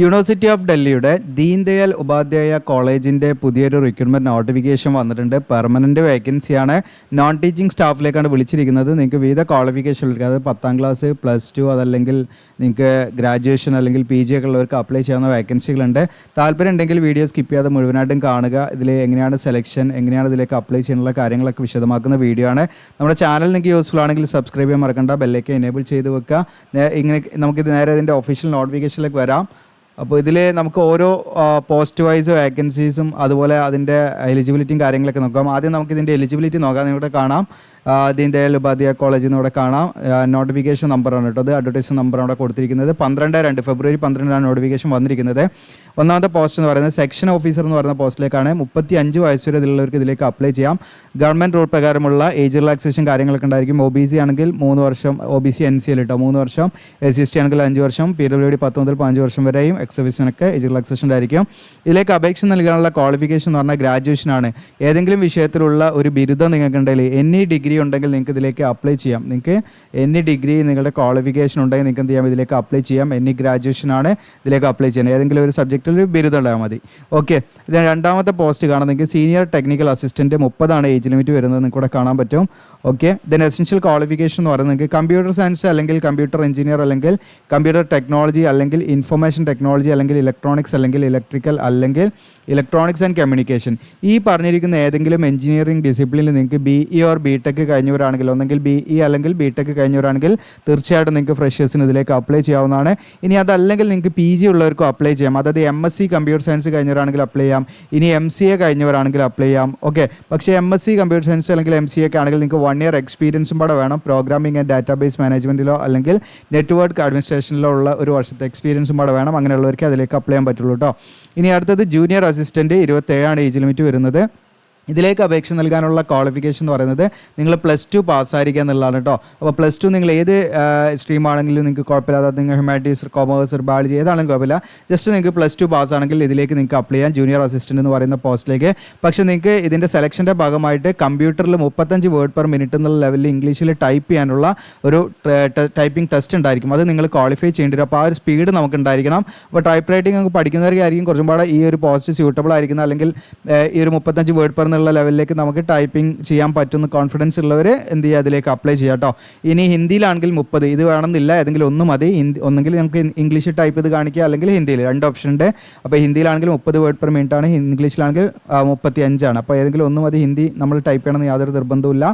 University of ഡൽഹിയുടെ ദീൻ ദയാൽ ഉപാധ്യായ കോളേജിൻ്റെ പുതിയൊരു റിക്രൂട്ട്മെൻറ്റ് നോട്ടിഫിക്കേഷൻ വന്നിട്ടുണ്ട്. പെർമനൻറ്റ് വേക്കൻസിയാണ്. നോൺ ടീച്ചിങ് സ്റ്റാഫിലേക്കാണ് വിളിച്ചിരിക്കുന്നത്. നിങ്ങൾക്ക് വിവിധ ക്വാളിഫിക്കേഷൻ ഉള്ളത്, അത് 10ാം ക്ലാസ്, +2, അതല്ലെങ്കിൽ നിങ്ങൾക്ക് ഗ്രാജുവേഷൻ അല്ലെങ്കിൽ PG ഒക്കെ ഉള്ളവർക്ക് അപ്ലൈ ചെയ്യാവുന്ന വേക്കൻസികളുണ്ട്. താല്പര്യം ഉണ്ടെങ്കിൽ വീഡിയോ സ്കിപ്പ് ചെയ്യാതെ മുഴുവനായിട്ടും കാണുക. ഇതിൽ എങ്ങനെയാണ് സെലക്ഷൻ, എങ്ങനെയാണ് ഇതിലേക്ക് അപ്ലൈ ചെയ്യാനുള്ള കാര്യങ്ങളൊക്കെ വിശദമാക്കുന്ന വീഡിയോ ആണ്. നമ്മുടെ ചാനൽ നിങ്ങൾക്ക് യൂസ്ഫുൾ ആണെങ്കിൽ സബ്സ്ക്രൈബ് ചെയ്യാൻ മറക്കണ്ട, ബെല്ലൈക്കൻ എനേബിൾ ചെയ്ത് വെക്കുക. ഇങ്ങനെ നമുക്കിത് നേരെ ഇതിൻ്റെ ഒഫീഷ്യൽ നോട്ടിഫിക്കേഷനിലേക്ക് വരാം. അപ്പോൾ ഇതിൽ നമുക്ക് ഓരോ പോസ്റ്റ് വൈസ് വേക്കൻസീസും അതുപോലെ അതിൻ്റെ എലിജിബിലിറ്റിയും കാര്യങ്ങളൊക്കെ നോക്കാം. ആദ്യം നമുക്ക് ഇതിൻ്റെ എലിജിബിലിറ്റി നോക്കാം. നിങ്ങളുടെ കാണാം ദീൻ ദയാൽ ഉപാധ്യായ കോളേജിൽ നിന്ന് ഇവിടെ കാണാം. നോട്ടിഫിക്കേഷൻ നമ്പറാണ് കേട്ടോ, അത് അഡ്വർടൈസ്മെൻറ്റ് നമ്പറാണ് അവിടെ കൊടുത്തിരിക്കുന്നത്. 12/2 ഫെബ്രുവരി 12 നോട്ടിഫിക്കേഷൻ വന്നിരിക്കുന്നത്. ഒന്നാമത്തെ പോസ്റ്റ് എന്ന് പറയുന്നത് സെക്ഷൻ ഓഫീസർ എന്ന് പറയുന്ന പോസ്റ്റിലേക്കാണ്. 35 വയസ്സ് വരെ ഇതിലുള്ളവർക്ക് ഇതിലേക്ക് അപ്ലൈ ചെയ്യാം. ഗവൺമെൻറ് റൂൾ പ്രകാരമുള്ള ഏജ് റിലാക്സേഷൻ കാര്യങ്ങളൊക്കെ ഉണ്ടായിരിക്കും. OBC ആണെങ്കിൽ 3 വർഷം, OBC NCL കേട്ടോ 3 വർഷം, SC/ST ആണെങ്കിൽ 5 വർഷം, PWD 10 മുതൽ 15 വർഷം വരെയും, എക്സ്-സർവീസിനൊക്കെ ഏജ് റിലാക്സേഷൻ ആയിരിക്കും. ഇതിലേക്ക് അപേക്ഷ നൽകാനുള്ള ക്വാളിഫിക്കേഷൻ എന്ന് പറഞ്ഞാൽ ഗ്രാജുവേഷനാണ്. ഏതെങ്കിലും വിഷയത്തിലുള്ള ഒരു ബിരുദം നിങ്ങൾക്ക് ഉണ്ടെങ്കിൽ, എനി ഡിഗ്രി ഉണ്ടെങ്കിൽ നിങ്ങൾക്ക് ഇതിലേക്ക് അപ്ലൈ ചെയ്യാം. നിങ്ങൾക്ക് എനി ഡിഗ്രി നിങ്ങളുടെ ക്വാളിഫിക്കേഷൻ ഉണ്ടെങ്കിൽ നിങ്ങൾക്ക് എന്ത് ചെയ്യാം, ഇതിലേക്ക് അപ്ലൈ ചെയ്യാം. എനി ഗ്രാജുവേഷൻ ആണ് ഇതിലേക്ക് അപ്ലൈ ചെയ്യുന്നത്. ഏതെങ്കിലും ഒരു സബ്ജക്റ്റിൽ ഒരു ബിരുദം ഉണ്ടായാൽ മതി. ഓക്കെ, രണ്ടാമത്തെ പോസ്റ്റ് കാണാൻ നിങ്ങൾക്ക് senior technical assistant 30 age limit വരുന്നത് നിങ്ങൾക്ക് ഇവിടെ കാണാൻ പറ്റും. ഓക്കെ, ദെൻ എസെൻഷ്യൽ ക്വാളിഫിക്കേഷൻ എന്ന് പറയുന്നത് നിങ്ങൾക്ക് കമ്പ്യൂട്ടർ സയൻസ് അല്ലെങ്കിൽ കമ്പ്യൂട്ടർ എഞ്ചിനീയർ അല്ലെങ്കിൽ കമ്പ്യൂട്ടർ ടെക്നോളജി അല്ലെങ്കിൽ ഇൻഫർമേഷൻ ടെക്നോളജി അല്ലെങ്കിൽ ഇലക്ട്രോണിക്സ് അല്ലെങ്കിൽ ഇലക്ട്രിക്കൽ അല്ലെങ്കിൽ ഇലക്ട്രോണിക്സ് ആൻഡ് കമ്മ്യൂണിക്കേഷൻ, ഈ പറഞ്ഞിരിക്കുന്ന ഏതെങ്കിലും എഞ്ചിനീയറിംഗ് ഡിസിപ്ലിനിൽ നിങ്ങൾക്ക് BE ഓർ BTech കഴിഞ്ഞവരാണെങ്കിൽ, ഒന്നെങ്കിൽ BE അല്ലെങ്കിൽ BTech കഴിഞ്ഞവരാണെങ്കിൽ തീർച്ചയായിട്ടും നിങ്ങൾക്ക് ഫ്രഷേഴ്സിന് ഇതിലേക്ക് അപ്ലൈ ചെയ്യാവുന്നതാണ്. ഇനി അതല്ലെങ്കിൽ നിങ്ങൾക്ക് PG ഉള്ളവർക്കും അപ്ലൈ ചെയ്യാം. അതായത് MSc കമ്പ്യൂട്ടർ സയൻസ് കഴിഞ്ഞവരാണെങ്കിൽ അപ്ലൈ ചെയ്യാം. ഇനി MCA കഴിഞ്ഞവരാണെങ്കിൽ അപ്ലൈ ചെയ്യാം. ഓക്കെ, പക്ഷേ MSc കമ്പ്യൂട്ടർ സയൻസ് അല്ലെങ്കിൽ MCA ഒക്കെ ആണെങ്കിൽ നിങ്ങൾക്ക് 1 ഇയർ എക്സ്പീരിയൻസും കൂടെ വേണം. പ്രോഗ്രാമിംഗ് ആൻഡ് ഡാറ്റാബേസ് മാനേജ്മെൻറ്റിലോ അല്ലെങ്കിൽ നെറ്റ്വർക്ക് അഡ്മിനിസ്ട്രേഷനിലോ ഉള്ള 1 വർഷത്തെ എക്സ്പീരിയൻസും കൂടെ വേണം. അങ്ങനെയുള്ളവർക്ക് അതിലേക്ക് അപ്ലൈ ചെയ്യാൻ പറ്റുള്ളൂ കേട്ടോ. ഇനി അടുത്തത് ജൂനിയർ അസിസ്റ്റൻറ്റ് 27 ഏജ് ലിമിറ്റ് വരുന്നത്. ഇതിലേക്ക് അപേക്ഷ നൽകാനുള്ള ക്വാളിഫിക്കേഷൻ എന്ന് പറയുന്നത് നിങ്ങൾ +2 പാസ്സായിരിക്കുക എന്നുള്ളതാണ് കേട്ടോ. അപ്പോൾ +2 നിങ്ങൾ ഏത് സ്ട്രീമാണെങ്കിലും നിങ്ങൾക്ക് കുഴപ്പമില്ല. അതായത് നിങ്ങൾ ഹ്യൂമാനിറ്റീസ്, കൊമേഴ്സ്, ബയോളജി ഏതാണെങ്കിലും കുഴപ്പമില്ല. ജസ്റ്റ് നിങ്ങൾക്ക് +2 പാസ്സാണെങ്കിൽ ഇതിലേക്ക് നിങ്ങൾക്ക് അപ്ലൈ ചെയ്യാം, ജൂനിയർ അസിസ്റ്റൻ്റ് എന്ന് പറയുന്ന പോസ്റ്റിലേക്ക്. പക്ഷേ നിങ്ങൾക്ക് ഇതിൻ്റെ സെലക്ഷൻ്റെ ഭാഗമായിട്ട് കമ്പ്യൂട്ടറിൽ 35 വേർഡ് പെർ മിനിറ്റ് എന്നുള്ള ലെവലിൽ ഇംഗ്ലീഷിൽ ടൈപ്പ് ചെയ്യാനുള്ള ഒരു ടൈപ്പിംഗ് ടെസ്റ്റ് ഉണ്ടായിരിക്കും. അത് നിങ്ങൾ ക്വാളിഫൈ ചെയ്യേണ്ടി വരും. അപ്പോൾ ആ ഒരു സ്പീഡ് നമുക്ക് ഉണ്ടായിരിക്കണം. അപ്പോൾ ടൈപ്പ് റൈറ്റിംഗ് നമുക്ക് പഠിക്കുന്നവർക്കായിരിക്കും കുറച്ചും കൂടെ ഈ ഒരു പോസ്റ്റ് സ്യൂട്ടബിൾ ആയിരിക്കുന്നത്. അല്ലെങ്കിൽ ഈ ഒരു 35 വേർഡ് പെർ ഉള്ള ലെവലിലേക്ക് നമുക്ക് ടൈപ്പിംഗ് ചെയ്യാൻ പറ്റുന്ന കോൺഫിഡൻസ് ഉള്ളവർ എന്ത് ചെയ്യുക, അതിലേക്ക് അപ്ലൈ ചെയ്യാം കേട്ടോ. ഇനി ഹിന്ദിയിലാണെങ്കിൽ 30, ഇത് വേണമെന്നില്ല, ഏതെങ്കിലും ഒന്ന് മതി. ഒന്നെങ്കിൽ നമുക്ക് ഇംഗ്ലീഷിൽ ടൈപ്പ് ചെയ്ത് കാണിക്കുക അല്ലെങ്കിൽ ഹിന്ദിയിൽ, 2 ഓപ്ഷൻ ഉണ്ട്. അപ്പോൾ ഹിന്ദിയിലാണെങ്കിൽ 30 വേർഡ് പെർ മിനിറ്റ് ആണ്, ഇംഗ്ലീഷിലാണെങ്കിൽ 35 ആണ്. അപ്പോൾ ഏതെങ്കിലും ഒന്ന് മതി. ഹിന്ദി നമ്മൾ ടൈപ്പ് ചെയ്യണമെന്ന് യാതൊരു നിർബന്ധമില്ല.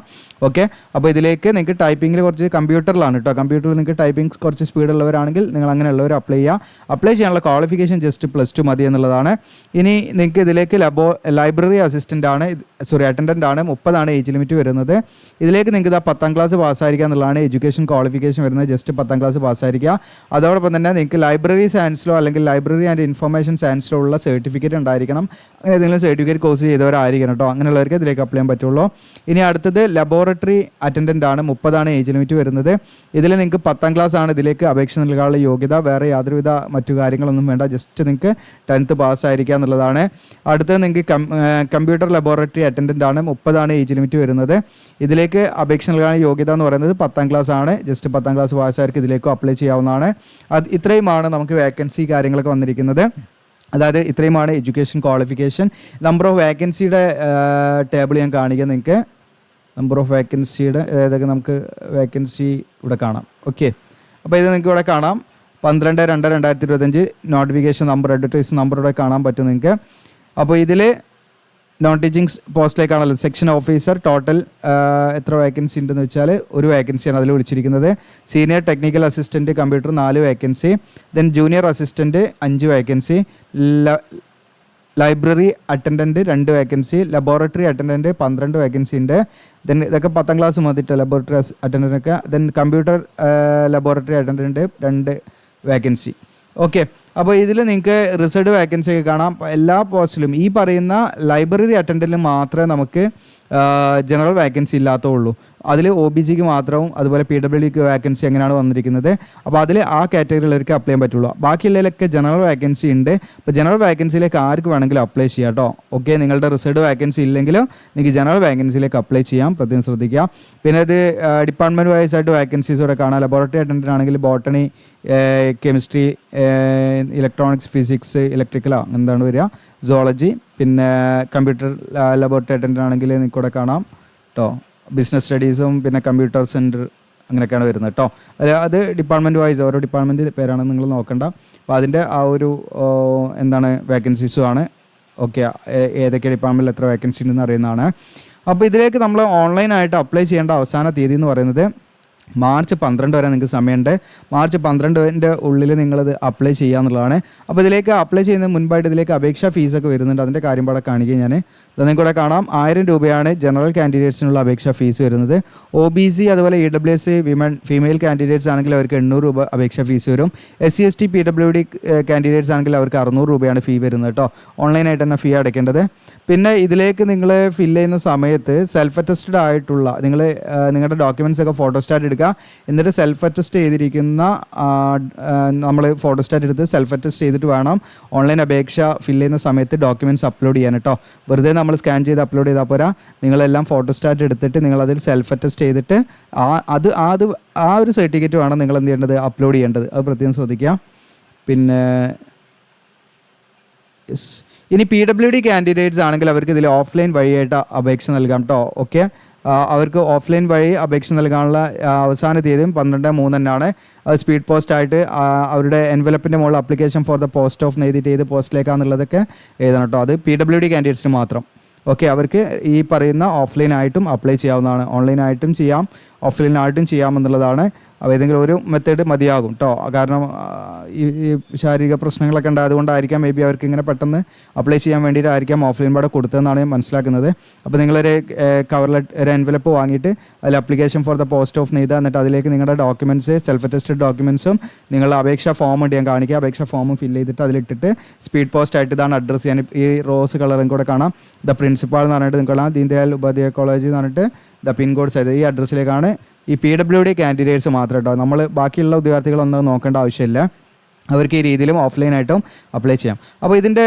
ഓക്കെ, അപ്പോൾ ഇതിലേക്ക് നിങ്ങൾക്ക് ടൈപ്പിങ്ങിൽ കുറച്ച് കമ്പ്യൂട്ടറിലാണ് കേട്ടോ. കമ്പ്യൂട്ടറിൽ നിങ്ങൾക്ക് ടൈപ്പിംഗ് കുറച്ച് സ്പീഡുള്ളവരാണെങ്കിൽ നിങ്ങൾ അങ്ങനെയുള്ളവർ അപ്ലൈ ചെയ്യുക. അപ്ലൈ ചെയ്യാനുള്ള ക്വാളിഫിക്കേഷൻ ജസ്റ്റ് +2 മതി എന്നുള്ളതാണ്. ഇനി നിങ്ങൾക്ക് ഇതിലേക്ക് ലൈബ്രറി അസിസ്റ്റൻ്റ് ആണ്, അറ്റൻഡൻ്റ് ആണ്. 30 ഏജ് ലിമിറ്റ് വരുന്നത്. ഇതിലേക്ക് നിങ്ങൾക്ക് 10ാം ക്ലാസ് പാസ്സായിരിക്കുക എന്നുള്ളതാണ് എഡ്യൂക്കേഷൻ ക്വാളിഫിക്കേഷൻ വരുന്നത്. ജസ്റ്റ് 10ാം ക്ലാസ് പാസ്സായിരിക്കുക. അതോടൊപ്പം തന്നെ നിങ്ങൾക്ക് ലൈബ്രറി സയൻസിലോ അല്ലെങ്കിൽ ലൈബ്രറി ആൻഡ് ഇൻഫർമേഷൻ സയൻസിലോ ഉള്ള സർട്ടിഫിക്കറ്റ് ഉണ്ടായിരിക്കണം. അങ്ങനെ ഏതെങ്കിലും സർട്ടിഫിക്കറ്റ് കോഴ്സ് ചെയ്തവരായിരിക്കണം കേട്ടോ. അങ്ങനെയുള്ളവർക്ക് ഇതിലേക്ക് അപ്ലൈ ചെയ്യാൻ പറ്റുള്ളൂ. ഇനി അടുത്തത് ലബോറട്ടറി അറ്റൻഡൻ്റ് ആണ്. 30 ഏജ് ലിമിറ്റ് വരുന്നത്. ഇതിൽ നിങ്ങൾക്ക് 10ാം ക്ലാസ് ആണ് ഇതിലേക്ക് അപേക്ഷ നൽകാനുള്ള യോഗ്യത. വേറെ യാതൊരുവിധ മറ്റു കാര്യങ്ങളൊന്നും വേണ്ട. ജസ്റ്റ് നിങ്ങൾക്ക് 10th പാസ്സായിരിക്കുക എന്നുള്ളതാണ്. അടുത്തത് നിങ്ങൾക്ക് കമ്പ്യൂട്ടർ ലബോറട്ടറി അറ്റൻഡൻ്റ് ആണ്. 30 ഏജ് ലിമിറ്റ് വരുന്നത്. ഇതിലേക്ക് അപേക്ഷ നൽകാൻ യോഗ്യത എന്ന് പറയുന്നത് 10ാം ക്ലാസ് ആണ്. ജസ്റ്റ് 10ാം ക്ലാസ് പാസ്സായവർക്ക് ഇതിലേക്കും അപ്ലൈ ചെയ്യാവുന്നതാണ്. ഇത്രയുമാണ് നമുക്ക് വേക്കൻസി കാര്യങ്ങളൊക്കെ വന്നിരിക്കുന്നത്. അതായത് ഇത്രയുമാണ് എഡ്യൂക്കേഷൻ ക്വാളിഫിക്കേഷൻ. നമ്പർ ഓഫ് വേക്കൻസിയുടെ ടേബിൾ ഞാൻ കാണിക്കാം നിങ്ങൾക്ക്. നമ്പർ ഓഫ് വേക്കൻസിയുടെ അതായത് നമുക്ക് വേക്കൻസി ഇവിടെ കാണാം. ഓക്കെ, അപ്പോൾ ഇത് നിങ്ങൾക്ക് ഇവിടെ കാണാം. 12/2/2025 നോട്ടിഫിക്കേഷൻ നമ്പർ, അഡ്വർടൈസ് നമ്പർ ഇവിടെ കാണാൻ പറ്റും നിങ്ങൾക്ക്. അപ്പോൾ ഇതിൽ നോൺ ടീച്ചിങ് പോസ്റ്റിലേക്കാണല്ലോ സെക്ഷൻ ഓഫീസർ. ടോട്ടൽ എത്ര വേക്കൻസി ഉണ്ടെന്ന് വെച്ചാൽ 1 വേക്കൻസിയാണ് അതിൽ വിളിച്ചിരിക്കുന്നത്. Senior technical assistant computer 4 vacancy. Then junior assistant 5 vacancy. Library attendant 2 vacancy. Laboratory attendant 12 vacancy ഉണ്ട്. ദെൻ ഇതൊക്കെ 10ാം ക്ലാസ് മതിയിട്ട് ലബോറട്ടറി അറ്റൻഡൻറ്റൊക്കെ. Then computer laboratory attendant 2 vacancy. Okay, അപ്പോൾ ഇതിൽ നിങ്ങൾക്ക് റിസർവ്ഡ് വേക്കൻസി ഒക്കെ കാണാം. എല്ലാ പോസ്റ്റിലും ഈ പറയുന്ന ലൈബ്രറി അറ്റൻഡൻറ്റിൽ മാത്രമേ നമുക്ക് ജനറൽ വേക്കൻസി ഇല്ലാത്തുള്ളൂ. അതിൽ OBCക്ക് മാത്രവും അതുപോലെ PWDക്ക് വേക്കൻസി അങ്ങനെയാണ് വന്നിരിക്കുന്നത്. അപ്പോൾ അതിൽ ആ കാറ്റഗറിയിലേക്ക് അപ്ലൈ ചെയ്യാൻ പറ്റുള്ളൂ. ബാക്കിയുള്ളതിലൊക്കെ ജനറൽ വേക്കൻസി ഉണ്ട്. അപ്പോൾ ജനറൽ വേക്കൻസിയിലേക്ക് ആർക്ക് വേണമെങ്കിലും അപ്ലൈ ചെയ്യാം കേട്ടോ. ഓക്കെ, നിങ്ങളുടെ റിസർവ്ഡ് വേക്കൻസി ഇല്ലെങ്കിലും നിങ്ങൾക്ക് ജനറൽ വേക്കൻസിയിലേക്ക് അപ്ലൈ ചെയ്യാം. പ്രത്യേകം ശ്രദ്ധിക്കുക. പിന്നെ ഇത് ഡിപ്പാർട്ട്മെൻറ്റ് വൈസ് ആയിട്ട് വേക്കൻസീസ് ഇവിടെ കാണാം. ലബോറട്ടറി അറ്റൻഡൻ്റ് ആണെങ്കിൽ ബോട്ടണി, കെമിസ്ട്രി ഇലക്ട്രോണിക്സ്, ഫിസിക്സ്, ഇലക്ട്രിക്കലോ എന്താണ് വരിക, സുവോളജി, പിന്നെ കമ്പ്യൂട്ടർ ലബോറട്ടറി അറ്റൻഡൻ്റ് ആണെങ്കിൽ നിങ്ങൾക്ക് ഇവിടെ കാണാം കേട്ടോ. ബിസിനസ് സ്റ്റഡീസും പിന്നെ കമ്പ്യൂട്ടർ സെൻറ്റർ അങ്ങനെയൊക്കെയാണ് വരുന്നത് കേട്ടോ. അത് ഡിപ്പാർട്ട്മെൻറ്റ് വൈസ് ഓരോ ഡിപ്പാർട്ട്മെൻറ്റ് പേരാണ് നിങ്ങൾ നോക്കണ്ട. അപ്പോൾ അതിൻ്റെ ആ ഒരു എന്താണ് വേക്കൻസീസും ആണ്. ഓക്കെ, ഏതൊക്കെ ഡിപ്പാർട്ട്മെൻറ്റിൽ എത്ര വേക്കൻസി ഉണ്ടെന്ന് അറിയുന്നതാണ്. അപ്പോൾ ഇതിലേക്ക് നമ്മൾ ഓൺലൈനായിട്ട് അപ്ലൈ ചെയ്യേണ്ട അവസാന തീയതി എന്ന് പറയുന്നത് മാർച്ച് 12 വരെ നിങ്ങൾക്ക് സമയമുണ്ട്. മാർച്ച് 12 ഉള്ളിൽ നിങ്ങളത് അപ്ലൈ ചെയ്യുക എന്നുള്ളതാണ്. അപ്പോൾ ഇതിലേക്ക് അപ്ലൈ ചെയ്യുന്നതിന് മുൻപായിട്ട് ഇതിലേക്ക് അപേക്ഷാ ഫീസൊക്കെ വരുന്നുണ്ട്. അതിൻ്റെ കാര്യം ഇവിടെ കാണിക്കുക ഞാൻ. ഇത് നിങ്ങൾക്ക് ഇവിടെ കാണാം 1000 രൂപയാണ് ജനറൽ കാൻഡിഡേറ്റ്സിനുള്ള അപേക്ഷാ ഫീസ് വരുന്നത്. OBC അതുപോലെ EWS ഫീമെയിൽ കാൻഡിഡേറ്റ്സ് ആണെങ്കിൽ അവർക്ക് 800 രൂപ അപേക്ഷാ ഫീസ് വരും. SC/ST PWD കാൻഡിഡേറ്റ്സ് ആണെങ്കിൽ അവർക്ക് 600 രൂപയാണ് ഫീ വരുന്നത് കേട്ടോ. ഓൺലൈനായിട്ട് തന്നെ ഫീ അടയ്ക്കേണ്ടത്. പിന്നെ ഇതിലേക്ക് നിങ്ങൾ ഫില്ല് ചെയ്യുന്ന സമയത്ത് സെൽഫ് അറ്റസ്റ്റഡ് ആയിട്ടുള്ള നിങ്ങളുടെ ഡോക്യുമെൻറ്റ്സ് ഒക്കെ ഫോട്ടോസ്റ്റാറ്റ് എടുക്കുക. എന്നിട്ട് സെൽഫ് അറ്റസ്റ്റ് ചെയ്തിരിക്കുന്ന നമ്മൾ ഫോട്ടോസ്റ്റാറ്റ് എടുത്ത് സെൽഫ് അറ്റസ്റ്റ് ചെയ്തിട്ട് വേണം ഓൺലൈൻ അപേക്ഷ ഫില്ല് ചെയ്യുന്ന സമയത്ത് ഡോക്യുമെൻറ്റ്സ് അപ്ലോഡ് ചെയ്യാൻ കേട്ടോ. വെറുതെ നമ്മൾ സ്കാൻ ചെയ്ത് അപ്ലോഡ് ചെയ്താൽ പോരാ. നിങ്ങളെല്ലാം ഫോട്ടോസ്റ്റാറ്റ് എടുത്തിട്ട് നിങ്ങളതിൽ സെൽഫ് അറ്റസ്റ്റ് ചെയ്തിട്ട് ആ ഒരു സർട്ടിഫിക്കറ്റ് വേണം നിങ്ങൾ എന്ത് ചെയ്യേണ്ടത്, അപ്ലോഡ് ചെയ്യേണ്ടത്. അത് പ്രത്യേകം ശ്രദ്ധിക്കുക. പിന്നെ ഇനി PWD കാൻഡിഡേറ്റ്സ് ആണെങ്കിൽ അവർക്ക് ഇതിൽ ഓഫ്ലൈൻ വഴിയായിട്ട് അപേക്ഷ നൽകാം കേട്ടോ. ഓക്കെ, അവർക്ക് ഓഫ്ലൈൻ വഴി അപേക്ഷ നൽകാനുള്ള അവസാന തീയതിയും 12/3 തന്നെയാണ്. സ്പീഡ് പോസ്റ്റ് ആയിട്ട് അവരുടെ എൻവലപ്പിൻ്റെ മുകളിൽ application for the post of എഴുതിയിട്ട് ഏത് പോസ്റ്റിലേക്കാണെന്നുള്ളതൊക്കെ എഴുതണം കേട്ടോ. അത് PWD കാൻഡിഡേറ്റ്സിന് മാത്രം. ഓക്കെ, അവർക്ക് ഈ പറയുന്ന ഓഫ്ലൈനായിട്ടും അപ്ലൈ ചെയ്യാവുന്നതാണ്. ഓൺലൈനായിട്ടും ചെയ്യാം, ഓഫ്ലൈനായിട്ടും ചെയ്യാമെന്നുള്ളതാണ്. അപ്പോൾ ഏതെങ്കിലും ഒരു മെത്തേഡ് മതിയാകും കേട്ടോ. കാരണം ഈ ശാരീരിക പ്രശ്നങ്ങളൊക്കെ ഉണ്ടായതുകൊണ്ടായിരിക്കാം മേ ബി അവർക്ക് ഇങ്ങനെ പെട്ടെന്ന് അപ്ലൈ ചെയ്യാൻ വേണ്ടിയിട്ടായിരിക്കാം ഓഫ്ലൈൻ പാടെ കൊടുത്തതെന്നാണ് ഞാൻ മനസ്സിലാക്കുന്നത്. അപ്പോൾ നിങ്ങളൊരു ഒരു എൻവലപ്പ് വാങ്ങിയിട്ട് അതിൽ application for the post of നെയ്ത, എന്നിട്ട് അതിലേക്ക് നിങ്ങളുടെ ഡോക്യുമെൻറ്റ്സ് സെൽഫ് അറ്റസ്റ്റഡ് ഡോക്യുമെൻറ്റ്സും നിങ്ങളുടെ അപേക്ഷാ ഫോം ഉണ്ട് ഞാൻ കാണിക്കുക. അപേക്ഷാ ഫോമും ഫില്ല് ചെയ്തിട്ട് അതിലിട്ടിട്ട് സ്പീഡ് പോസ്റ്റ് ആയിട്ട് ഇതാണ് അഡ്രസ്സ്. ഞാൻ ഈ റോസ് കളറും കൂടെ കാണാം. ദ പ്രിൻസിപ്പാൾ എന്ന് പറഞ്ഞിട്ട് നിങ്ങൾക്ക് കാണാം, ദീൻദയാൽ ഉപാധ്യായ കോളേജ് എന്ന് പറഞ്ഞിട്ട് ദ പിൻകോഡ് സൈഡ് ഈ അഡ്രസ്സിലേക്കാണ് ഈ PWD കാൻഡിഡേറ്റ്സ് മാത്രം കേട്ടോ. നമ്മൾ ബാക്കിയുള്ള ഉദ്യോഗാർത്ഥികളൊന്നും നോക്കേണ്ട ആവശ്യമില്ല. അവർക്ക് ഈ രീതിയിലും ഓഫ്ലൈനായിട്ടും അപ്ലൈ ചെയ്യാം. അപ്പോൾ ഇതിൻ്റെ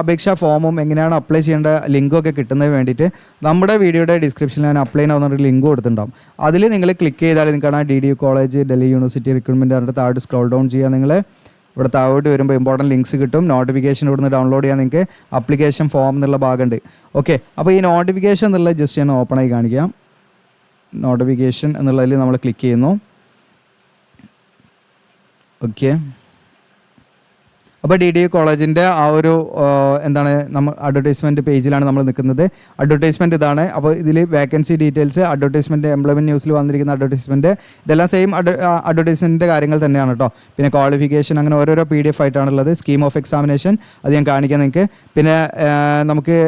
അപേക്ഷാ ഫോമും എങ്ങനെയാണ് അപ്ലൈ ചെയ്യേണ്ട ലിങ്കൊക്കെ കിട്ടുന്നതിന് വേണ്ടിയിട്ട് നമ്മുടെ വീഡിയോയുടെ ഡിസ്ക്രിപ്ഷനിൽ ഞാൻ അപ്ലൈ ചെയ്യുന്ന ലിങ്ക് കൊടുത്തിട്ടുണ്ടാവും. അതിൽ നിങ്ങൾ ക്ലിക്ക് ചെയ്താൽ നിങ്ങൾക്കാണ് DDU college, Delhi university recruitment പറഞ്ഞിട്ട് താഴോട്ട് സ്ക്രോൾ ഡൗൺ ചെയ്യുക. നിങ്ങൾ ഇവിടെ താഴോട്ട് വരുമ്പോൾ ഇമ്പോർട്ടൻറ്റ് ലിങ്ക്സ് കിട്ടും. നോട്ടിഫിക്കേഷൻ ഇവിടുന്ന് ഡൗൺലോഡ് ചെയ്യാൻ നിങ്ങൾക്ക് അപ്ലിക്കേഷൻ ഫോം എന്നുള്ള ഭാഗമുണ്ട്. ഓക്കെ, അപ്പോൾ ഈ നോട്ടിഫിക്കേഷൻ എന്നുള്ള ജസ്റ്റ് ഞാൻ ഓപ്പൺ ആയി കാണിക്കാം. നോട്ടിഫിക്കേഷൻ എന്നുള്ളതിൽ നമ്മൾ ക്ലിക്ക് ചെയ്യുന്നു. ഓക്കെ, അപ്പോൾ DDU കോളേജിൻ്റെ ആ ഒരു എന്താണ് നമ്മൾ അഡ്വർടൈസ്മെൻറ്റ് പേജിലാണ് നമ്മൾ നിൽക്കുന്നത്. അഡ്വർടൈസ്മെൻറ്റ് ഇതാണ്. അപ്പോൾ ഇതിൽ വേക്കൻസി ഡീറ്റെയിൽസ്, അഡ്വർടൈസ്മെൻറ്റ്, എംപ്ലോയ്മെൻറ്റ് ന്യൂസിൽ വന്നിരിക്കുന്ന അഡ്വർടൈസ്മെൻറ്റ്, ഇതെല്ലാം സെയിം അഡ്വർടൈസ്മെൻറ്റിൻ്റെ കാര്യങ്ങൾ തന്നെയാണ് കേട്ടോ. പിന്നെ ക്വാളിഫിക്കേഷൻ അങ്ങനെ ഓരോരോ PDF ആയിട്ടാണുള്ളത്. സ്കീം ഓഫ് എക്സാമിനേഷൻ അത് ഞാൻ കാണിക്കാം നിങ്ങൾക്ക്. പിന്നെ നമുക്ക്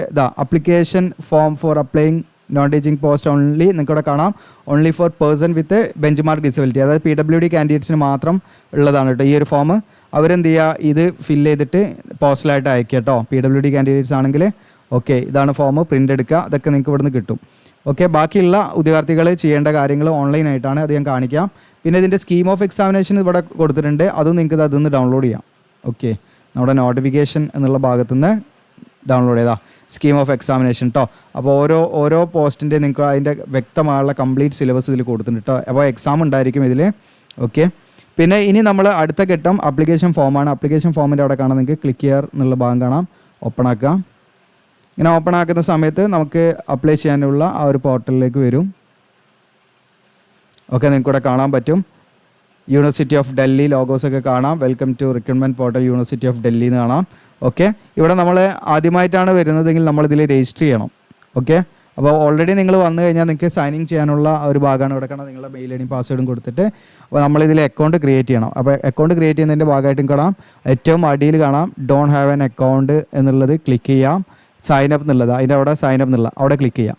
application form for applying non teaching post only നിങ്ങൾക്കിവിടെ കാണാം. Only for person with benchmark disability, അതായത് PWD കാൻഡിഡേറ്റ്സിന് മാത്രം ഉള്ളതാണ് കേട്ടോ ഈ ഒരു ഫോം. അവരെന്ത് ചെയ്യുക, ഇത് ഫില്ല് ചെയ്തിട്ട് പോസ്റ്റലായിട്ട് അയക്കുക കേട്ടോ. PWD കാൻഡിഡേറ്റ്സ് ആണെങ്കിൽ ഓക്കെ, ഇതാണ് ഫോം, പ്രിൻ്റ് എടുക്കുക. അതൊക്കെ നിങ്ങൾക്ക് ഇവിടുന്ന് കിട്ടും. ഓക്കെ, ബാക്കിയുള്ള ഉദ്യോഗാർത്ഥികൾ ചെയ്യേണ്ട കാര്യങ്ങൾ ഓൺലൈനായിട്ടാണ്, അത് ഞാൻ കാണിക്കാം. പിന്നെ ഇതിൻ്റെ സ്കീം ഓഫ് എക്സാമിനേഷൻ ഇവിടെ കൊടുത്തിട്ടുണ്ട്, അതും നിങ്ങൾക്ക് അതിൽ ഡൗൺലോഡ് ചെയ്യാം. ഓക്കെ, നമ്മുടെ നോട്ടിഫിക്കേഷൻ എന്നുള്ള ഭാഗത്തുനിന്ന് ഡൗൺലോഡ് ചെയ്താൽ സ്കീം ഓഫ് എക്സാമിനേഷൻ കേട്ടോ. അപ്പോൾ ഓരോ പോസ്റ്റിൻ്റെ നിങ്ങൾക്ക് അതിൻ്റെ വ്യക്തമായുള്ള കംപ്ലീറ്റ് സിലബസ് ഇതിൽ കൊടുത്തിട്ടുണ്ട് കേട്ടോ. അപ്പോൾ എക്സാം ഉണ്ടായിരിക്കും ഇതിൽ. ഓക്കെ, പിന്നെ ഇനി നമ്മൾ അടുത്ത ഘട്ടം ആപ്ലിക്കേഷൻ ഫോമാണ്. ആപ്ലിക്കേഷൻ ഫോമിൻ്റെ അവിടെ കാണാൻ നിങ്ങൾക്ക് ക്ലിക്ക് ചെയ്യാർ എന്നുള്ള ഭാഗം കാണാം. ഓപ്പൺ ആക്കുക. ഇങ്ങനെ ഓപ്പൺ ആക്കുന്ന സമയത്ത് നമുക്ക് അപ്ലൈ ചെയ്യാനുള്ള ആ ഒരു പോർട്ടലിലേക്ക് വരും. ഓക്കെ, നിങ്ങൾക്കിവിടെ കാണാൻ പറ്റും യൂണിവേഴ്സിറ്റി ഓഫ് ഡൽഹി ലോഗോസൊക്കെ കാണാം. Welcome to recruitment portal university of Delhi എന്ന് കാണാം. ഓക്കെ, ഇവിടെ നമ്മൾ ആദ്യമായിട്ടാണ് വരുന്നതെങ്കിൽ നമ്മളിതിൽ രജിസ്റ്റർ ചെയ്യണം. ഓക്കെ, അപ്പോൾ ഓൾറെഡി നിങ്ങൾ വന്നു കഴിഞ്ഞാൽ നിങ്ങൾക്ക് സൈൻ ഇൻ ചെയ്യാനുള്ള ഒരു ഭാഗമാണ് ഇവിടെ കാണാം. നിങ്ങളുടെ മെയിൽ ഐ ഡി പാസ്വേഡും കൊടുത്തിട്ട് അപ്പോൾ നമ്മളിതിൽ അക്കൗണ്ട് ക്രിയേറ്റ് ചെയ്യണം. അപ്പോൾ അക്കൗണ്ട് ക്രിയേറ്റ് ചെയ്യുന്നതിൻ്റെ ഭാഗമായിട്ടും കാണാം, ഏറ്റവും അടിയിൽ കാണാം ഡോൺ ഹാവ് ആൻ അക്കൗണ്ട് എന്നുള്ളത് ക്ലിക്ക് ചെയ്യാം. സൈൻ അപ്പ് എന്നുള്ളത് അതിൻ്റെ അവിടെ സൈൻ അപ്പ് എന്നുള്ള അവിടെ ക്ലിക്ക് ചെയ്യാം,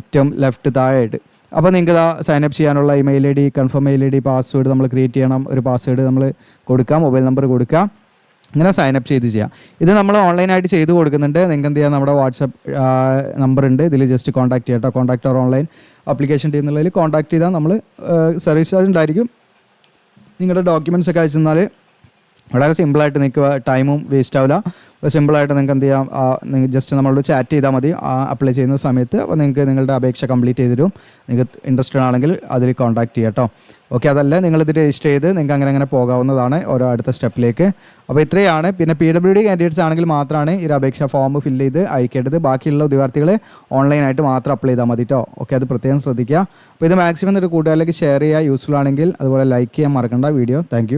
ഏറ്റവും ലെഫ്റ്റ് താഴെയായിട്ട്. അപ്പോൾ നിങ്ങൾക്ക് സൈൻ അപ്പ് ചെയ്യാനുള്ള ഇമെയിൽ ഐ ഡി, കൺഫേം മെയിൽ ഐ ഡി, പാസ്വേഡ് നമ്മൾ ക്രിയേറ്റ് ചെയ്യണം. ഒരു പാസ്വേഡ് നമ്മൾ കൊടുക്കാം, മൊബൈൽ നമ്പർ കൊടുക്കാം. ഇങ്ങനെ സൈൻ അപ്പ് ചെയ്ത് ചെയ്യാം. ഇത് നമ്മൾ ഓൺലൈനായിട്ട് ചെയ്ത് കൊടുക്കുന്നുണ്ട്. നിങ്ങൾക്ക് എന്ത് ചെയ്യാം, നമ്മുടെ വാട്സപ്പ് നമ്പർ ഉണ്ട്, ഇതിൽ ജസ്റ്റ് കോൺടാക്ട് ചെയ്യാം കേട്ടോ. Contact or online application team എന്നുള്ളതിൽ കോൺടാക്ട് ചെയ്താൽ നമ്മൾ സർവീസ് ചാർജ് ഉണ്ടായിരിക്കും. നിങ്ങളുടെ ഡോക്യുമെൻറ്റ്സ് ഒക്കെ അയച്ചു തന്നാൽ വളരെ സിമ്പിളായിട്ട് നിങ്ങൾക്ക് ടൈമും വേസ്റ്റ് ആവില്ല. സിമ്പിളായിട്ട് നിങ്ങൾക്ക് എന്ത് ചെയ്യാം, നിങ്ങൾക്ക് ജസ്റ്റ് നമ്മളോട് ചാറ്റ് ചെയ്താൽ മതി അപ്ലൈ ചെയ്യുന്ന സമയത്ത്. അപ്പോൾ നിങ്ങൾക്ക് നിങ്ങളുടെ അപേക്ഷ കംപ്ലീറ്റ് ചെയ്ത് തരും. നിങ്ങൾക്ക് ഇൻട്രസ്റ്റഡ് ആണെങ്കിൽ അതിൽ കോൺടാക്ട് ചെയ്യാം കേട്ടോ. ഓക്കെ, അതല്ല നിങ്ങളിത് രജിസ്റ്റർ ചെയ്ത് നിങ്ങൾക്ക് അങ്ങനെ പോകാവുന്നതാണ് ഓരോ അടുത്ത സ്റ്റെപ്പിലേക്ക്. അപ്പോൾ ഇത്രയാണ്. പിന്നെ PWD കാൻഡിഡേറ്റ്സ് ആണെങ്കിൽ മാത്രമാണ് ഈ ഒരു അപേക്ഷ ഫോം ഫില്ല് ചെയ്ത് അയക്കേണ്ടത്. ബാക്കിയുള്ള ഉദ്യോഗാർത്ഥികൾ ഓൺലൈനായിട്ട് മാത്രം അപ്ലൈ ചെയ്താൽ മതി കേട്ടോ. ഓക്കെ, അത് പ്രത്യേകം ശ്രദ്ധിക്കുക. അപ്പോൾ ഇത് മാക്സിമം ഒരു കൂട്ടുകാരിലേക്ക് ഷെയർ ചെയ്യുക, യൂസ്ഫുൾ ആണെങ്കിൽ. അതുപോലെ ലൈക്ക് ചെയ്യാൻ മറക്കണ്ട വീഡിയോ. താങ്ക്